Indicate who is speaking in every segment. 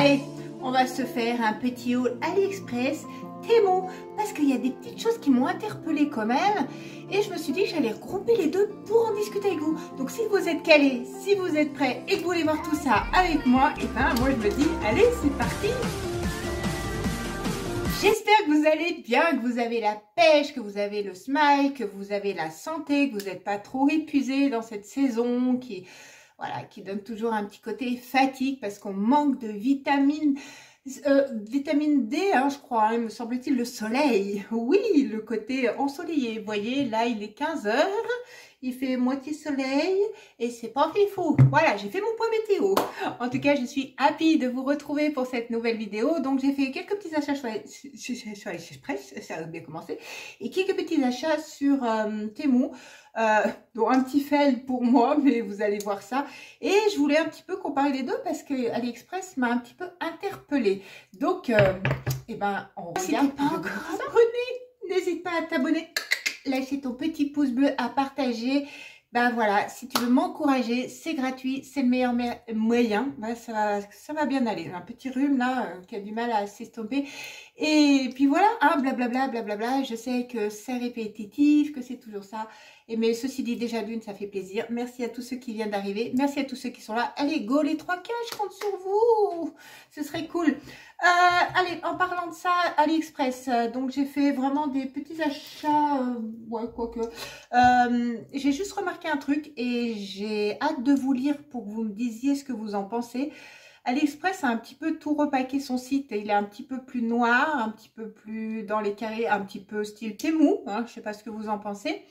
Speaker 1: Allez, on va se faire un petit haul AliExpress Temu parce qu'il y a des petites choses qui m'ont interpellée quand même et je me suis dit que j'allais regrouper les deux pour en discuter avec vous. Donc si vous êtes calés, si vous êtes prêts et que vous voulez voir tout ça avec moi, et ben moi je me dis allez c'est parti. J'espère que vous allez bien, que vous avez la pêche, que vous avez le smile, que vous avez la santé, que vous n'êtes pas trop épuisé dans cette saison qui donne toujours un petit côté fatigue parce qu'on manque de vitamine D, hein, je crois, hein, me semble-t-il, le soleil. Oui, le côté ensoleillé. Vous voyez, là, il est 15 h, il fait moitié soleil et c'est pas fifou. Voilà, j'ai fait mon point météo. En tout cas, je suis happy de vous retrouver pour cette nouvelle vidéo. Donc, j'ai fait quelques petits achats sur AliExpress, ça a bien commencé, et quelques petits achats sur Temu. Donc un petit fail pour moi, mais vous allez voir ça. Et je voulais un petit peu comparer les deux parce que AliExpress m'a un petit peu interpellée. Donc, eh ben, on regarde. Si t'es pas encore abonné, n'hésite pas à t'abonner, lâcher ton petit pouce bleu, à partager. Ben voilà, si tu veux m'encourager, c'est gratuit, c'est le meilleur moyen. Ben, ça va bien aller. Un petit rhume là qui a du mal à s'estomper. Et puis voilà, hein, blablabla, blablabla. Je sais que c'est répétitif, que c'est toujours ça. Et mais ceci dit, déjà d'une, ça fait plaisir. Merci à tous ceux qui viennent d'arriver. Merci à tous ceux qui sont là. Allez, go les 3K, je compte sur vous. Ce serait cool. Allez, en parlant de ça, AliExpress. Donc, j'ai fait vraiment des petits achats. Ouais, quoique. J'ai juste remarqué un truc et j'ai hâte de vous lire pour que vous me disiez ce que vous en pensez. AliExpress a un petit peu tout repaqué son site et il est un petit peu plus noir, un petit peu plus dans les carrés, un petit peu style Temu. Hein, je sais pas ce que vous en pensez.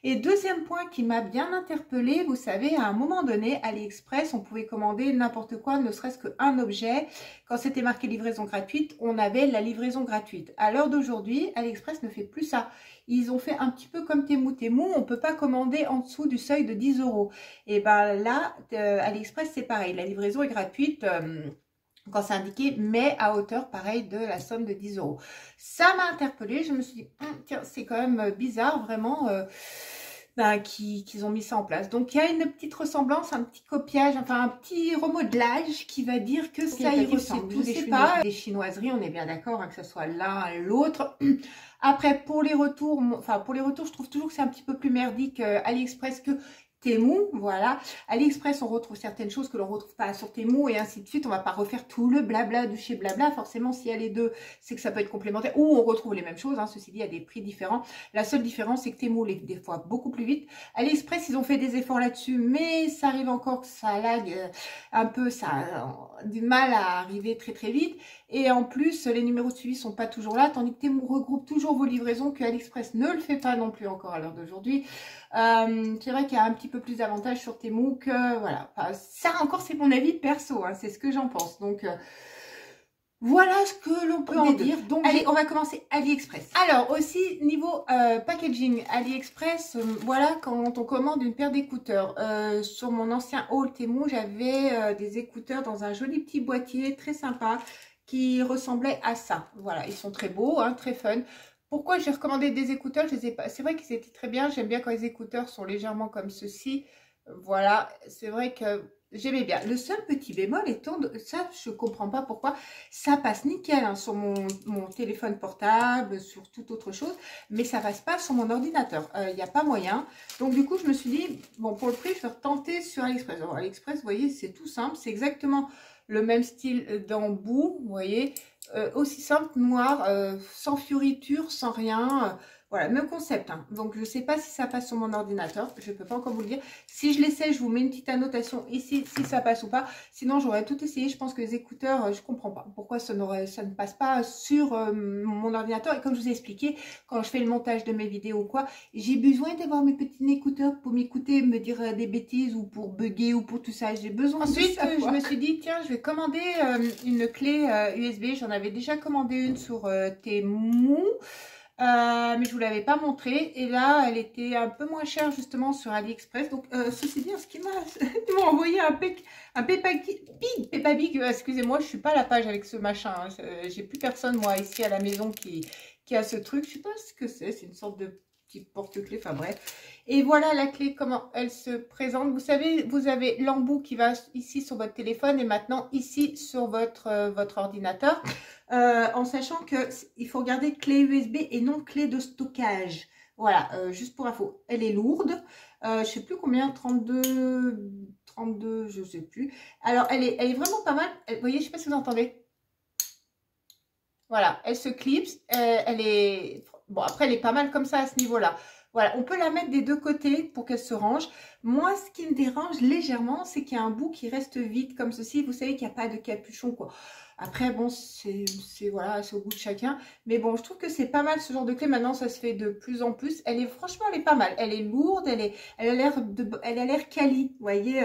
Speaker 1: Et deuxième point qui m'a bien interpellée, vous savez, à un moment donné, AliExpress, on pouvait commander n'importe quoi, ne serait-ce qu'un objet. Quand c'était marqué livraison gratuite, on avait la livraison gratuite. À l'heure d'aujourd'hui, AliExpress ne fait plus ça. Ils ont fait un petit peu comme Temu. Temu, on ne peut pas commander en dessous du seuil de 10 €. Et ben là, AliExpress, c'est pareil. La livraison est gratuite. Quand c'est indiqué, mais à hauteur, pareil, de la somme de 10 €. Ça m'a interpellée. Je me suis dit, tiens, c'est quand même bizarre, vraiment, qu'ils ont mis ça en place. Donc, il y a une petite ressemblance, un petit copiage, enfin, un petit remodelage qui va dire que ça y ressemble. Je sais pas, des chinoiseries, on est bien d'accord, hein, que ce soit l'un et l'autre. Après, pour les retours, je trouve toujours que c'est un petit peu plus merdique AliExpress que Temu, voilà. AliExpress, on retrouve certaines choses que l'on ne retrouve pas sur Temu et ainsi de suite. On va pas refaire tout le blabla de chez blabla. Forcément, s'il y a les deux, c'est que ça peut être complémentaire. Ou on retrouve les mêmes choses, hein. Ceci dit, il y a des prix différents. La seule différence, c'est que Temu est des fois beaucoup plus vite. AliExpress, ils ont fait des efforts là-dessus, mais ça arrive encore que ça lag un peu, ça a du mal à arriver très très vite. Et en plus, les numéros de suivi sont pas toujours là, tandis que Temu regroupe toujours vos livraisons, que AliExpress ne le fait pas non plus encore à l'heure d'aujourd'hui. C'est vrai qu'il y a un petit peu plus d'avantages sur Temu que, voilà. Enfin, ça encore, c'est mon avis perso, hein, c'est ce que j'en pense. Donc, voilà ce que l'on peut en dire. Donc, allez, on va commencer AliExpress. Alors, aussi, niveau packaging, AliExpress, voilà, quand on commande une paire d'écouteurs. Sur mon ancien haul Temu, j'avais des écouteurs dans un joli petit boîtier, très sympa, qui ressemblait à ça. Voilà, ils sont très beaux, hein, très fun. Pourquoi j'ai recommandé des écouteurs? Je les ai pas. C'est vrai qu'ils étaient très bien. J'aime bien quand les écouteurs sont légèrement comme ceci. Voilà, c'est vrai que j'aimais bien. Le seul petit bémol étant, ça je comprends pas pourquoi, ça passe nickel hein, sur mon téléphone portable, sur toute autre chose, mais ça passe pas sur mon ordinateur. Il n'y a pas moyen. Donc du coup, je me suis dit, bon, pour le prix, je vais retenter sur AliExpress. Alors AliExpress, vous voyez, c'est tout simple. C'est exactement le même style d'embout, vous voyez. Aussi simple, noir, sans fioriture, sans rien. Voilà, même concept. Hein. Donc, je ne sais pas si ça passe sur mon ordinateur. Je ne peux pas encore vous le dire. Si je l'essaie, je vous mets une petite annotation ici, si ça passe ou pas. Sinon, j'aurais tout essayé. Je pense que les écouteurs, je ne comprends pas. Pourquoi ça ne passe pas sur mon ordinateur. Et comme je vous ai expliqué, quand je fais le montage de mes vidéos ou quoi, j'ai besoin d'avoir mes petits écouteurs pour m'écouter, me dire des bêtises ou pour bugger ou pour tout ça. J'ai besoin Ensuite, de ça. Je me suis dit, tiens, je vais commander une clé USB. J'en avais déjà commandé une sur Temu. Mais je vous l'avais pas montré et là elle était un peu moins chère justement sur AliExpress. Donc ceci dit, ce qui m'a envoyé un Peppa Pig, excusez-moi, je suis pas à la page avec ce machin, hein. J'ai plus personne moi ici à la maison qui a ce truc. Je sais pas ce que c'est une sorte de petit porte-clés, enfin bref. Et voilà la clé, comment elle se présente. Vous savez, vous avez l'embout qui va ici sur votre téléphone et maintenant ici sur votre ordinateur. En sachant qu'il faut regarder clé USB et non clé de stockage. Voilà, juste pour info. Elle est lourde. Je ne sais plus combien, 32, je ne sais plus. Alors, elle est vraiment pas mal. Vous voyez, je ne sais pas si vous entendez. Voilà, elle se clipse. Elle est... Bon, après, elle est pas mal comme ça à ce niveau-là. Voilà, on peut la mettre des deux côtés pour qu'elle se range. Moi, ce qui me dérange légèrement, c'est qu'il y a un bout qui reste vide comme ceci. Vous savez qu'il n'y a pas de capuchon, quoi. Après, bon, voilà, c'est au goût de chacun. Mais bon, je trouve que c'est pas mal ce genre de clé. Maintenant, ça se fait de plus en plus. Franchement, elle est pas mal. Elle est lourde, elle a l'air quali. Vous voyez,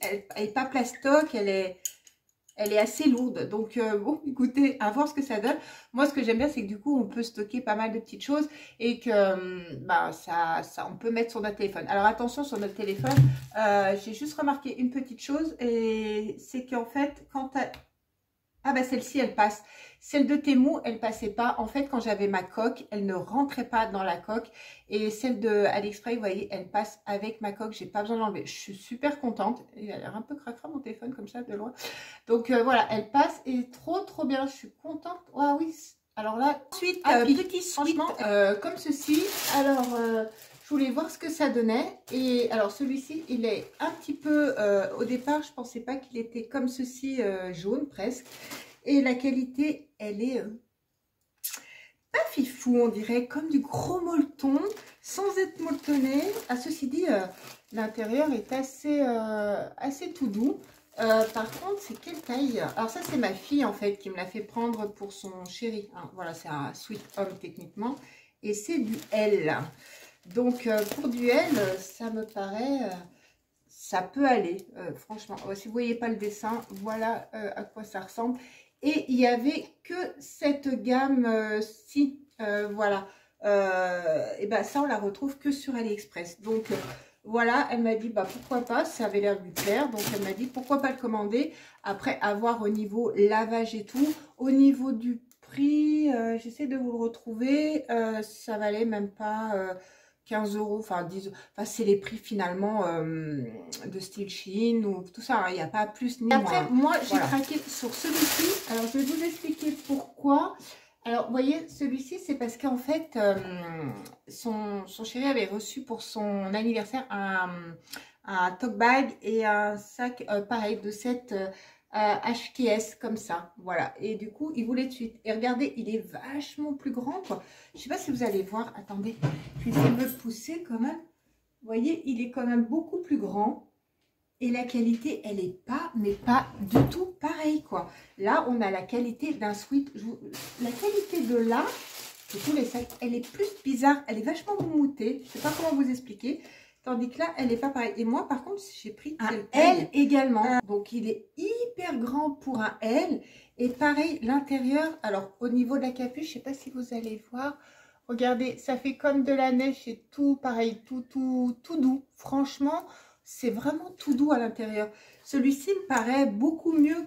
Speaker 1: elle est pas plastoc, elle est assez lourde. Donc, bon, écoutez, à voir ce que ça donne. Moi, ce que j'aime bien, c'est que du coup, on peut stocker pas mal de petites choses et que bah, on peut mettre sur notre téléphone. Alors, attention, sur notre téléphone, j'ai juste remarqué une petite chose et c'est qu'en fait, quand ah bah celle-ci, elle passe. Celle de Temu, elle passait pas. En fait, quand j'avais ma coque, elle ne rentrait pas dans la coque. Et celle de AliExpress, vous voyez, elle passe avec ma coque. J'ai pas besoin d'enlever. Je suis super contente. Il a l'air un peu cracra mon téléphone comme ça de loin. Donc voilà, elle passe et trop bien. Je suis contente. Ah oui. Alors là, ensuite, petit franchement, comme ceci. Alors, je voulais voir ce que ça donnait. Et alors, celui-ci, il est un petit peu... au départ, je pensais pas qu'il était comme ceci, jaune presque. Et la qualité, elle est pas fifou, on dirait, comme du gros molleton, sans être molletonné. Ah, ceci dit, l'intérieur est assez tout doux. Par contre, c'est quelle taille? Alors ça, c'est ma fille, en fait, qui me l'a fait prendre pour son chéri. Hein, voilà, c'est un Sweet Home, techniquement. Et c'est du L. Donc, pour du L, ça me paraît... ça peut aller, franchement. Si vous ne voyez pas le dessin, voilà à quoi ça ressemble. Et il n'y avait que cette gamme-ci, voilà. Et ben ça, on la retrouve que sur AliExpress. Donc, voilà, elle m'a dit, bah pourquoi pas, ça avait l'air de lui plaire. Donc, elle m'a dit, pourquoi pas le commander. Après, avoir au niveau lavage et tout. Au niveau du prix, j'essaie de vous le retrouver. Ça valait même pas... 15 €, enfin 10 €, enfin, c'est les prix finalement de style Shein ou tout ça, il n'y a pas plus ni moins. Après, moi, j'ai craqué sur celui-ci. Alors, je vais vous expliquer pourquoi. Alors, vous voyez, celui-ci, c'est parce qu'en fait, son chéri avait reçu pour son anniversaire un tote bag et un sac pareil de cette... HKS comme ça, voilà. Et du coup, il voulait de suite. Et regardez, il est vachement plus grand, quoi. Je sais pas si vous allez voir. Attendez, je vais essayer de me pousser quand même. Vous voyez, il est quand même beaucoup plus grand. Et la qualité, elle est pas, mais pas du tout pareil, quoi. Là, on a la qualité d'un sweat. La qualité de là, de tous les sacs, elle est plus bizarre. Elle est vachement moumoutée. Je sais pas comment vous expliquer. Tandis que là, elle n'est pas pareille. Et moi, par contre, j'ai pris un L également. Donc, il est hyper grand pour un L. Et pareil, l'intérieur, alors au niveau de la capuche, je ne sais pas si vous allez voir. Regardez, ça fait comme de la neige. C'est tout pareil, tout doux. Franchement, c'est vraiment tout doux à l'intérieur. Celui-ci me paraît beaucoup mieux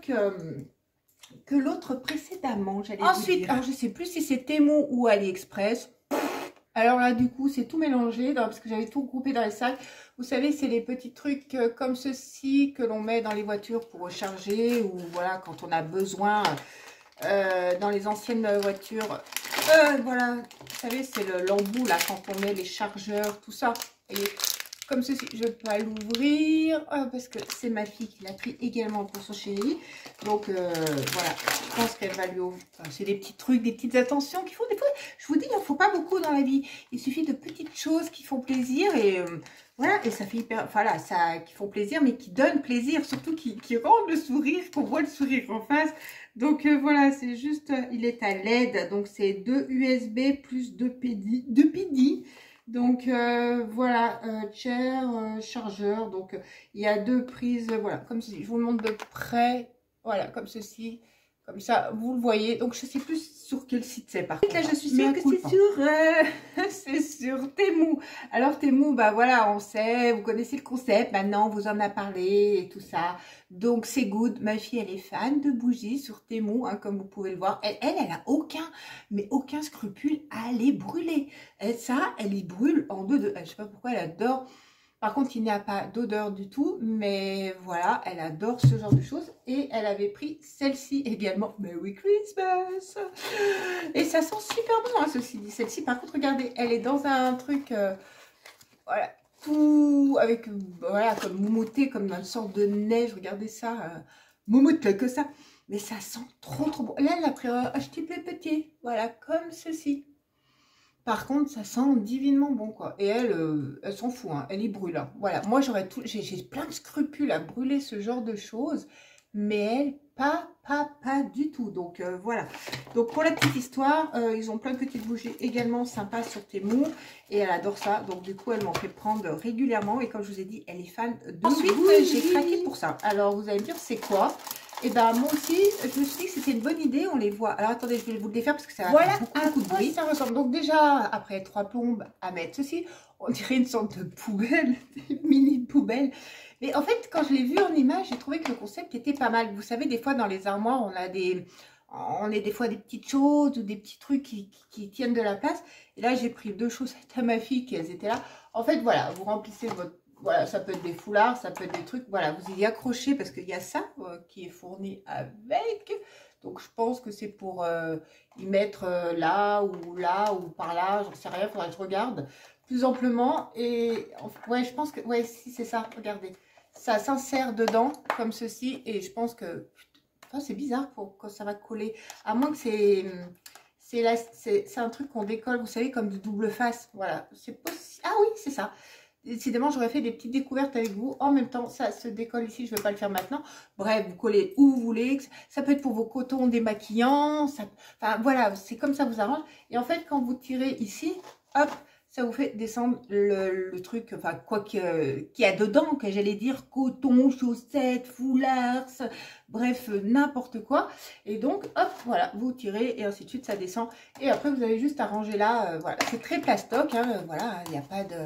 Speaker 1: que l'autre précédemment. Ensuite, alors, je ne sais plus si c'est Temu ou AliExpress. Alors là, du coup, c'est tout mélangé parce que j'avais tout regroupé dans les sacs. Vous savez, c'est les petits trucs comme ceci que l'on met dans les voitures pour recharger ou voilà, quand on a besoin dans les anciennes voitures. Voilà, vous savez, c'est l'embout là quand on met les chargeurs, tout ça. Et comme ceci, je ne peux pas l'ouvrir parce que c'est ma fille qui l'a pris également pour son chéri. Donc voilà, je pense qu'elle va lui ouvrir. Enfin, c'est des petits trucs, des petites attentions qu'il faut. Des fois, je vous dis, il ne faut pas beaucoup dans la vie. Il suffit de petites choses qui font plaisir et voilà. Et ça fait hyper, voilà, ça qui font plaisir, mais qui donnent plaisir, surtout qui rendent le sourire, qu'on voit le sourire en face. Donc voilà, c'est juste, il est à LED, donc c'est 2 USB plus 2 PD. Donc voilà, chair, chargeur, donc il y a deux prises, voilà, comme ceci. Je vous le montre de près, voilà, comme ceci. Comme ça, vous le voyez. Donc, je sais plus sur quel site c'est par contre. Là, je suis sûre que c'est sur Temu. Alors, Temu, bah voilà, on sait, vous connaissez le concept. Maintenant, on vous en a parlé et tout ça. Donc, c'est good. Ma fille, elle est fan de bougies sur Temu, hein, comme vous pouvez le voir. Elle a aucun scrupule à les brûler. Elle y brûle en deux. Je sais pas pourquoi elle adore. Par contre, il n'y a pas d'odeur du tout, mais voilà, elle adore ce genre de choses. Et elle avait pris celle-ci également. Merry Christmas! Et ça sent super bon, hein, ceci dit. Celle-ci, par contre, regardez, elle est dans un truc, voilà, tout avec, voilà, comme moumouté, comme dans une sorte de neige. Regardez ça, moumoute que ça. Mais ça sent trop, trop bon. Là, elle a pris un petit peu petit, voilà, comme ceci. Par contre, ça sent divinement bon, quoi. Et elle s'en fout, hein. Elle y brûle, hein. Voilà, moi, j'ai plein de scrupules à brûler ce genre de choses. Mais elle, pas du tout. Donc, voilà. Donc, pour la petite histoire, ils ont plein de petites bougies également sympas sur Temu. Et elle adore ça. Donc, du coup, elle m'en fait prendre régulièrement. Et comme je vous ai dit, elle est fan de Ensuite, j'ai craqué pour ça. Alors, vous allez me dire, c'est quoi? Et ben moi aussi, je me suis dit que c'était une bonne idée, on les voit. Alors attendez, je vais vous le défaire parce que ça va faire beaucoup de bruit. Ça ressemble. Donc déjà, après 3 plombes à mettre ceci, on dirait une sorte de poubelle, une mini poubelle. Mais en fait, quand je l'ai vu en image, j'ai trouvé que le concept était pas mal. Vous savez, des fois dans les armoires, on a des fois des petites choses ou des petits trucs qui tiennent de la place. Et là, j'ai pris 2 chaussettes à ma fille qui elles étaient là. En fait, voilà, vous remplissez votre... Voilà, ça peut être des foulards, ça peut être des trucs, voilà, vous y accrochez parce qu'il y a ça qui est fourni avec. Donc, je pense que c'est pour y mettre là ou par là, j'en sais rien, faudrait que je regarde plus amplement. Et ouais, je pense que, ouais, si c'est ça, regardez. Ça s'insère dedans comme ceci et je pense que, enfin, c'est bizarre quand ça va coller. À moins que c'est un truc qu'on décolle, vous savez, comme du double face. Voilà, c'est possible. Ah oui, c'est ça. Décidément, j'aurais fait des petites découvertes avec vous. En même temps, ça se décolle ici, je ne vais pas le faire maintenant. Bref, vous collez où vous voulez. Ça peut être pour vos cotons démaquillants. Enfin, voilà, c'est comme ça vous arrange. Et en fait, quand vous tirez ici, hop, ça vous fait descendre le truc, enfin, quoi qu'il y a dedans, que j'allais dire coton, chaussettes, foulards, bref, n'importe quoi. Et donc, hop, voilà, vous tirez et ainsi de suite, ça descend. Et après, vous avez juste à ranger là. Voilà, c'est très plastoc, hein, voilà, il n'y a pas de...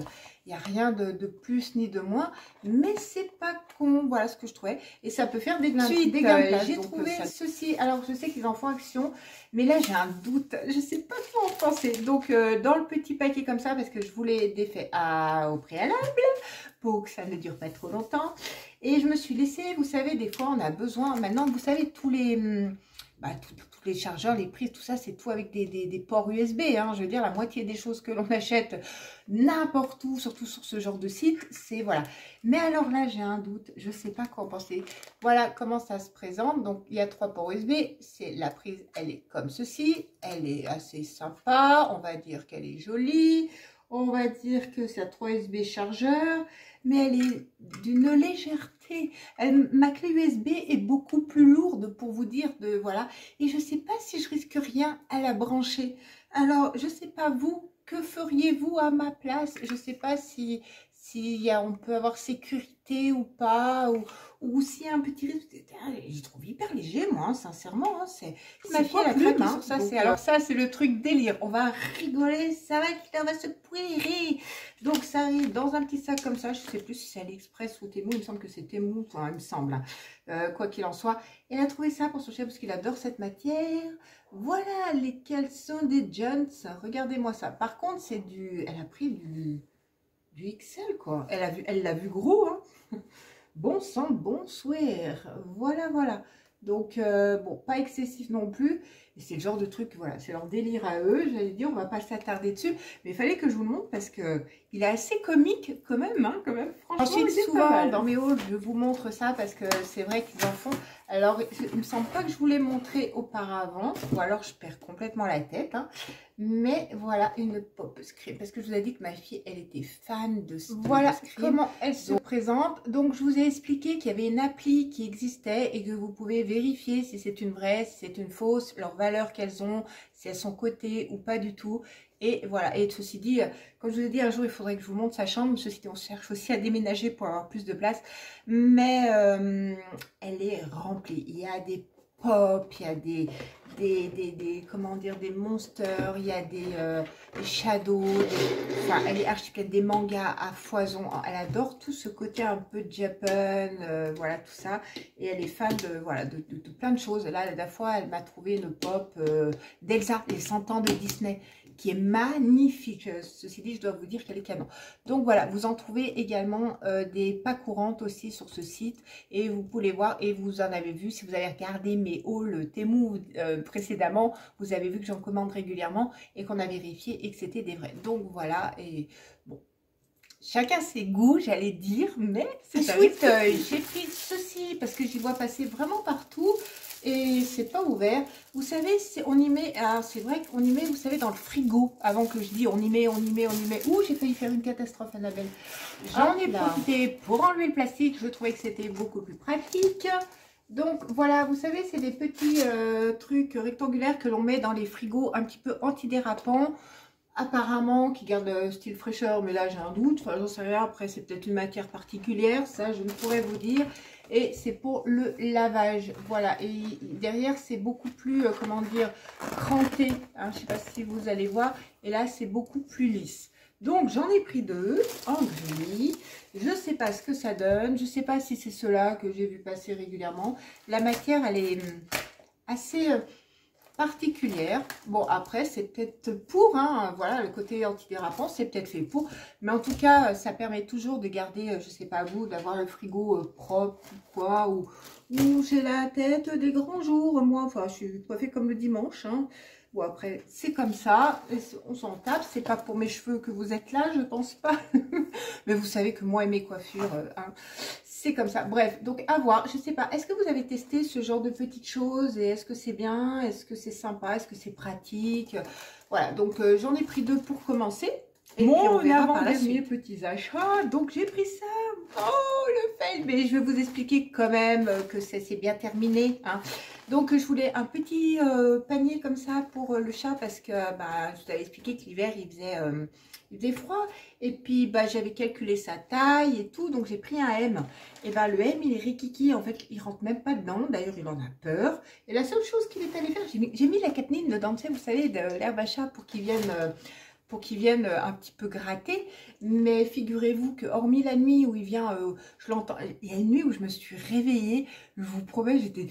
Speaker 1: Il n'y a rien de plus ni de moins, mais c'est pas con, voilà ce que je trouvais. Et ça peut faire des gains de place. J'ai trouvé ceci, alors je sais qu'ils en font action, mais là j'ai un doute, je sais pas quoi en penser. Donc dans le petit paquet comme ça, parce que je vous l'ai défait au préalable, pour que ça ne dure pas trop longtemps. Et je me suis laissée, vous savez, des fois on a besoin, maintenant vous savez tous les... tous les chargeurs, les prises, tout ça, c'est tout avec des ports USB. Hein, je veux dire, la moitié des choses que l'on achète n'importe où, surtout sur ce genre de site, c'est voilà. Mais alors là, j'ai un doute, je ne sais pas quoi en penser. Voilà comment ça se présente. Donc, il y a 3 ports USB. C'est la prise, elle est comme ceci. Elle est assez sympa. On va dire qu'elle est jolie. On va dire que c'est à 3 USB chargeur. Mais elle est d'une légèreté. Ma clé USB est beaucoup plus lourde pour vous dire de voilà. Et je ne sais pas si je risque rien à la brancher. Alors, je ne sais pas vous, que feriez-vous à ma place? Je ne sais pas si on peut avoir sécurité ou pas, ou s'il y a un petit risque. Je trouve hyper léger, moi, hein, sincèrement. Hein, c'est ma fille, elle a craqué sur ça. Alors ça, c'est le truc délire. On va rigoler, ça va se pourrir. Donc, ça arrive dans un petit sac comme ça. Je ne sais plus si c'est AliExpress ou Temu. Il me semble que c'est Temu, enfin, il me semble. Hein. Quoi qu'il en soit. Elle a trouvé ça pour son chien parce qu'il adore cette matière. Voilà les caleçons des Jones. Regardez-moi ça. Par contre, c'est elle a pris du XL, quoi. Elle l'a vu gros, hein. Bon sang, bonsoir. Voilà, voilà. Donc, bon, pas excessif non plus. Et c'est le genre de truc, voilà, c'est leur délire à eux. J'allais dire, on va pas s'attarder dessus. Mais il fallait que je vous le montre parce que il est assez comique quand même, hein, quand même. Franchement, ensuite, souvent, dans mes hauls, je vous montre ça parce que c'est vrai qu'ils en font. Alors, il me semble pas que je vous l'ai montré auparavant. Ou alors, je perds complètement la tête, hein. Mais voilà une pop screen. Parce que je vous ai dit que ma fille, elle était fan de ce voilà comment elle se présente. Donc, je vous ai expliqué qu'il y avait une appli qui existait et que vous pouvez vérifier si c'est une vraie, si c'est une fausse, leur valeur qu'elles ont, si elles sont cotées ou pas du tout. Et voilà. Et ceci dit, comme je vous ai dit, un jour, il faudrait que je vous montre sa chambre. Ceci dit, on cherche aussi à déménager pour avoir plus de place. Mais elle est remplie. Il y a des pop, il y a comment dire, des monsters, il y a des shadows, enfin, elle est archi pleine, des mangas à foison. Elle adore tout ce côté un peu Japan, voilà, tout ça. Et elle est fan de, voilà, de plein de choses. Là, la fois, elle m'a trouvé une pop d'Elsa, les 100 ans de Disney, qui est magnifique. Ceci dit, je dois vous dire qu'elle est canon. Donc voilà, vous en trouvez également des pas courantes aussi sur ce site. Et vous pouvez voir, et vous en avez vu, si vous avez regardé mes hauls Temu précédemment, vous avez vu que j'en commande régulièrement et qu'on a vérifié et que c'était des vrais. Donc voilà, et bon, chacun ses goûts, j'allais dire, mais ensuite j'ai pris ceci parce que j'y vois passer vraiment partout. Et c'est pas ouvert. Vous savez, on y met, c'est vrai qu'on y met, vous savez, dans le frigo. Avant que je dise on y met. Ouh, j'ai failli faire une catastrophe, Annabelle. J'en ai profité pour enlever le plastique. Je trouvais que c'était beaucoup plus pratique. Donc voilà, vous savez, c'est des petits trucs rectangulaires que l'on met dans les frigos un petit peu antidérapants. Apparemment, qui gardent le style fraîcheur, mais là j'ai un doute. Enfin, j'en sais rien. Après, c'est peut-être une matière particulière. Ça, je ne pourrais vous dire. Et c'est pour le lavage, voilà. Et derrière, c'est beaucoup plus, comment dire, cranté, hein, je ne sais pas si vous allez voir. Et là, c'est beaucoup plus lisse. Donc, j'en ai pris deux en gris. Je ne sais pas ce que ça donne. Je ne sais pas si c'est ceux-là que j'ai vu passer régulièrement. La matière, elle est assez particulière. Bon, après, c'est peut-être pour, hein, voilà, le côté antidérapant, c'est peut-être fait pour. Mais en tout cas, ça permet toujours de garder, je sais pas vous, d'avoir le frigo propre ou quoi, ou j'ai la tête des grands jours, moi, enfin, je suis coiffée comme le dimanche, hein. Bon, après, c'est comme ça, on s'en tape, c'est pas pour mes cheveux que vous êtes là, je pense pas. Mais vous savez que moi et mes coiffures, hein, c'est comme ça. Bref, donc à voir, je sais pas, est-ce que vous avez testé ce genre de petites choses et est-ce que c'est bien, est-ce que c'est sympa, est-ce que c'est pratique? Voilà, donc j'en ai pris deux pour commencer. Et mon avant-dernier petits achats, donc j'ai pris ça. Oh, le fail, mais je vais vous expliquer quand même que c'est bien terminé, hein. Donc je voulais un petit panier comme ça pour le chat parce que bah, je vous avais expliqué que l'hiver il faisait froid et puis bah, j'avais calculé sa taille et tout, donc j'ai pris un M. Et bah le M il est rikiki, en fait il rentre même pas dedans, d'ailleurs il en a peur. Et la seule chose qu'il est allé faire, j'ai mis la catnine dedans, vous savez, de l'herbe à chat pour qu'il vienne un petit peu gratter. Mais figurez-vous que hormis la nuit où il vient, je l'entends, il y a une nuit où je me suis réveillée, je vous promets, j'étais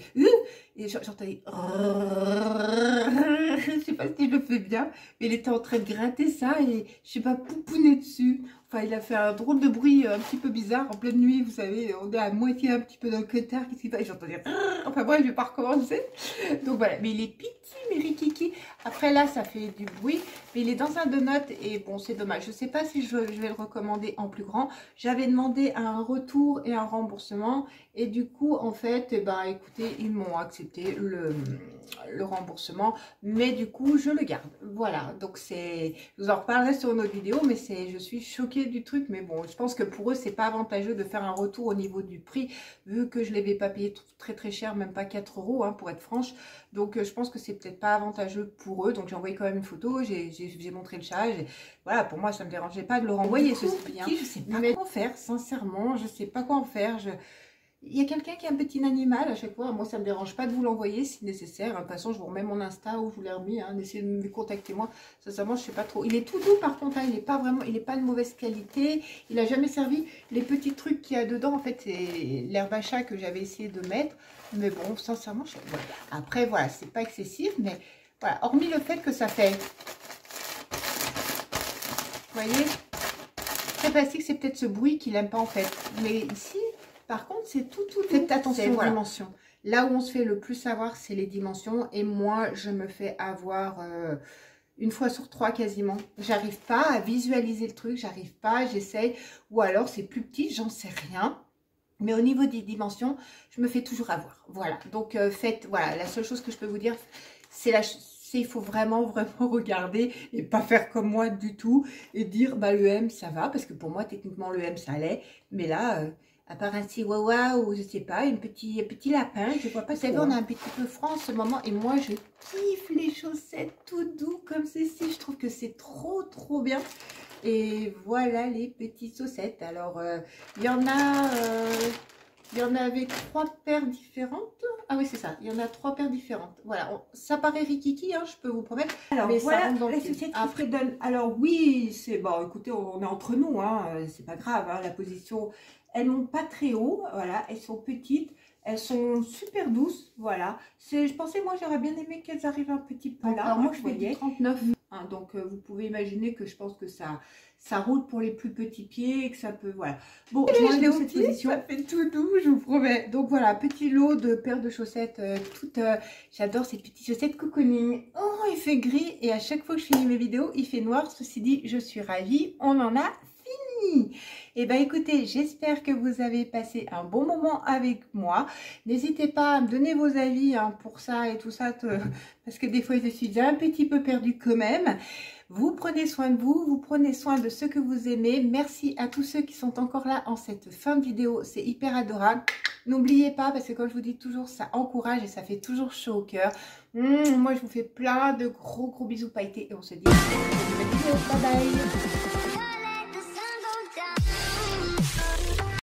Speaker 1: et j'entendais je sais pas si je le fais bien, mais il était en train de gratter ça et je sais pas, pouponner dessus. Enfin, il a fait un drôle de bruit un petit peu bizarre en pleine nuit, vous savez, on est à moitié un petit peu dans le cotard, qu'est-ce qu'il fait? J'entendais enfin bref, je vais pas recommencer. Donc voilà, mais il est petit, mais rikiki. Après là, ça fait du bruit, mais il est dans un donut et bon, c'est dommage. Je sais pas si je vais le recommander en plus grand. J'avais demandé un retour et un remboursement et du coup, en fait, eh ben, écoutez, ils m'ont accepté le remboursement, mais du coup, je le garde. Voilà, donc c'est, je vous en reparlerai sur une autre vidéo, mais je suis choquée du truc, mais bon, je pense que pour eux, c'est pas avantageux de faire un retour au niveau du prix, vu que je ne l'avais pas payé très très cher, même pas 4 €, hein, pour être franche. Donc, je pense que c'est peut-être pas avantageux pour eux. Donc, j'ai envoyé quand même une photo, j'ai montré le chat. Voilà, pour moi, ça ne me dérangeait pas de le renvoyer, ceci bien. Je sais pas quoi en faire, sincèrement, je sais pas quoi en faire. Il y a quelqu'un qui a un petit animal à chaque fois. Moi, ça ne me dérange pas de vous l'envoyer si nécessaire. De toute façon, je vous remets mon Insta où je vous l'ai remis. Hein. Essayez de me contacter moi. Sincèrement, je ne sais pas trop. Il est tout doux par contre. Hein. Il n'est pas vraiment, il n'est pas de mauvaise qualité. Il n'a jamais servi. Les petits trucs qu'il y a dedans, en fait, c'est l'herbe à chat que j'avais essayé de mettre. Mais bon, sincèrement, voilà. Après, voilà, c'est pas excessif. Mais voilà, hormis le fait que ça fait... Vous voyez, très plastique, c'est peut-être ce bruit qu'il n'aime pas en fait. Mais ici... Par contre, c'est tout. Faites attention aux dimensions. Là où on se fait le plus savoir, c'est les dimensions. Et moi, je me fais avoir une fois sur 3 quasiment. J'arrive pas à visualiser le truc. J'arrive pas, j'essaye. Ou alors, c'est plus petit, j'en sais rien. Mais au niveau des dimensions, je me fais toujours avoir. Voilà. Donc, faites... Voilà, la seule chose que je peux vous dire, c'est il faut vraiment regarder et pas faire comme moi du tout. Et dire, bah le M, ça va. Parce que pour moi, techniquement, le M, ça allait. Mais là... à part un chihuahua ou je sais pas, un petit lapin, je vois pas. Vous savez, on a un petit peu froid en ce moment et moi je kiffe les chaussettes tout doux comme ceci. Je trouve que c'est trop bien. Et voilà les petites chaussettes. Alors, il y en a Il y en avait 3 paires différentes. Ah oui, c'est ça. Il y en a 3 paires différentes. Voilà. Ça paraît rikiki, hein, je peux vous promettre.
Speaker 2: Alors,
Speaker 1: mais
Speaker 2: voilà
Speaker 1: ça rentre dans
Speaker 2: la
Speaker 1: le film.
Speaker 2: chaussette
Speaker 1: Après,
Speaker 2: qui se donne. Alors, oui, c'est bon, écoutez, on est entre nous, hein, c'est pas grave, hein, la position. Elles montent pas très haut, voilà, elles sont petites. Elles sont super douces, voilà. Je pensais, moi, j'aurais bien aimé qu'elles arrivent un petit peu là.
Speaker 1: alors moi, je fais
Speaker 2: voyez.
Speaker 1: du 39.
Speaker 2: Hein, donc, vous pouvez imaginer que je pense que ça roule pour les plus petits pieds et que ça peut, voilà. Bon,
Speaker 1: je l'ai au
Speaker 2: cette
Speaker 1: pied,
Speaker 2: position.
Speaker 1: ça fait tout doux, je vous promets. Donc voilà, petit lot de paires de chaussettes toutes. J'adore ces petites chaussettes cocooning. Oh, il fait gris et à chaque fois que je finis mes vidéos, il fait noir. Ceci dit, je suis ravie. On en a fini. Et ben écoutez, j'espère que vous avez passé un bon moment avec moi. N'hésitez pas à me donner vos avis hein, pour ça et tout ça, parce que des fois je suis un petit peu perdue quand même. Vous prenez soin de vous, vous prenez soin de ceux que vous aimez. Merci à tous ceux qui sont encore là en cette fin de vidéo, c'est hyper adorable. N'oubliez pas, parce que comme je vous dis toujours, ça encourage et ça fait toujours chaud au cœur. Moi, je vous fais plein de gros bisous pailletés et on se dit à une nouvelle vidéo. Bye bye.